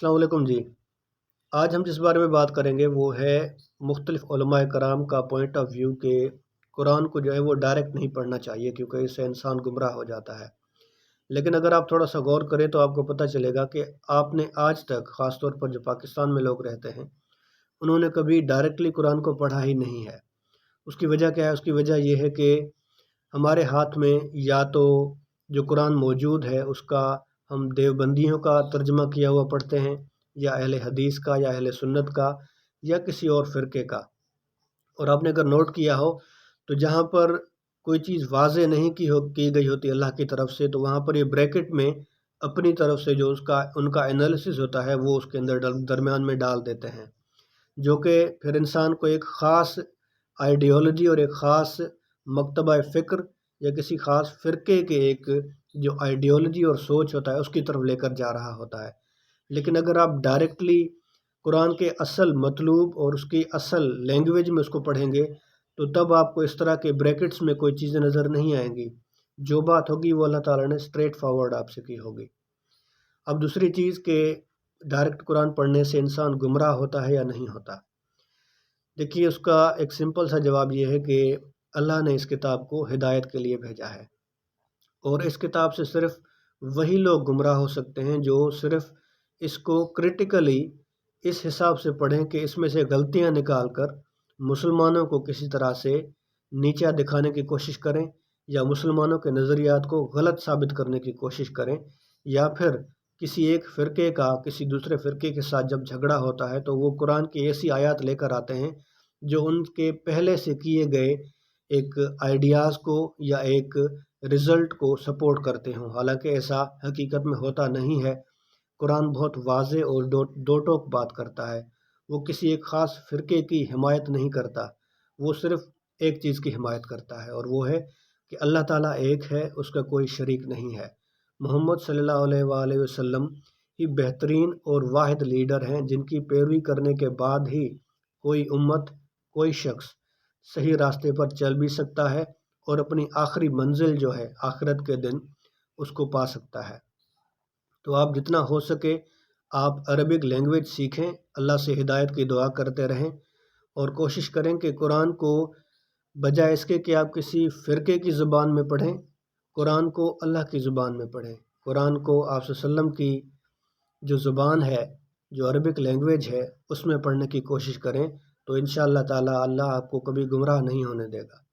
अस्सलाम वालेकुम जी। आज हम जिस बारे में बात करेंगे वो है मुख्तलिफ़ उलमाए कराम का पॉइंट ऑफ व्यू कि कुरान को जो है वो डायरेक्ट नहीं पढ़ना चाहिए क्योंकि इससे इंसान गुमराह हो जाता है। लेकिन अगर आप थोड़ा सा गौर करें तो आपको पता चलेगा कि आपने आज तक ख़ास तौर पर जो पाकिस्तान में लोग रहते हैं, उन्होंने कभी डायरेक्टली कुरान को पढ़ा ही नहीं है। उसकी वजह क्या है? उसकी वजह ये है कि हमारे हाथ में या तो जो कुरान मौजूद है उसका हम देवबंदियों का तर्जमा किया हुआ पढ़ते हैं, या अहले हदीस का, या अहले सुन्नत का, या किसी और फ़िरके का। और आपने अगर नोट किया हो तो जहाँ पर कोई चीज़ वाज़े नहीं की गई होती अल्लाह की तरफ से, तो वहाँ पर ये ब्रैकेट में अपनी तरफ से जो उसका उनका एनालिसिस होता है वो उसके अंदर दरमियान में डाल देते हैं, जो कि फिर इंसान को एक ख़ास आइडियोलॉजी और एक ख़ास मकतबा फ़िक्र या किसी ख़ास फ़िरके के एक जो आइडियोलॉजी और सोच होता है उसकी तरफ लेकर जा रहा होता है। लेकिन अगर आप डायरेक्टली कुरान के असल मतलूब और उसकी असल लैंग्वेज में उसको पढ़ेंगे तो तब आपको इस तरह के ब्रैकेट्स में कोई चीज़ें नज़र नहीं आएंगी। जो बात होगी वो अल्लाह ताला ने स्ट्रेट फॉरवर्ड आपसे की होगी। अब दूसरी चीज़ कि डायरेक्ट कुरान पढ़ने से इंसान गुमराह होता है या नहीं होता। देखिए, उसका एक सिंपल सा जवाब ये है कि अल्लाह ने इस किताब को हिदायत के लिए भेजा है, और इस किताब से सिर्फ़ वही लोग गुमराह हो सकते हैं जो सिर्फ़ इसको क्रिटिकली इस हिसाब से पढ़ें कि इसमें से गलतियाँ निकाल कर मुसलमानों को किसी तरह से नीचा दिखाने की कोशिश करें, या मुसलमानों के नज़रियात को गलत साबित करने की कोशिश करें, या फिर किसी एक फ़िरके का किसी दूसरे फ़िरके के साथ जब झगड़ा होता है तो वो कुरान की ऐसी आयत लेकर आते हैं जो उनके पहले से किए गए एक आइडियाज़ को या एक रिज़ल्ट को सपोर्ट करते हों। हालांकि ऐसा हकीकत में होता नहीं है। कुरान बहुत वाज़ेह और दो टोक बात करता है। वो किसी एक ख़ास फ़िरके की हिमायत नहीं करता, वो सिर्फ़ एक चीज़ की हिमायत करता है, और वो है कि अल्लाह ताला एक है, उसका कोई शरीक नहीं है। मोहम्मद सल्लल्लाहु अलैहि वसल्लम ही बेहतरीन और वाहिद लीडर हैं जिनकी पैरवी करने के बाद ही कोई उम्मत, कोई शख्स सही रास्ते पर चल भी सकता है और अपनी आखिरी मंजिल जो है आखिरत के दिन उसको पा सकता है। तो आप जितना हो सके आप अरबिक लैंग्वेज सीखें, अल्लाह से हिदायत की दुआ करते रहें, और कोशिश करें कि कुरान को बजाय इसके कि आप किसी फ़िरके की ज़ुबान में पढ़ें, कुरान को अल्लाह की ज़ुबान में पढ़ें। कुरान को आप सल्लल्लाहु अलैहि वसल्लम की जो ज़ुबान है, जो अरबिक लैंग्वेज है, उसमें पढ़ने की कोशिश करें, तो इंशाअल्लाह ताला अल्लाह आपको कभी गुमराह नहीं होने देगा।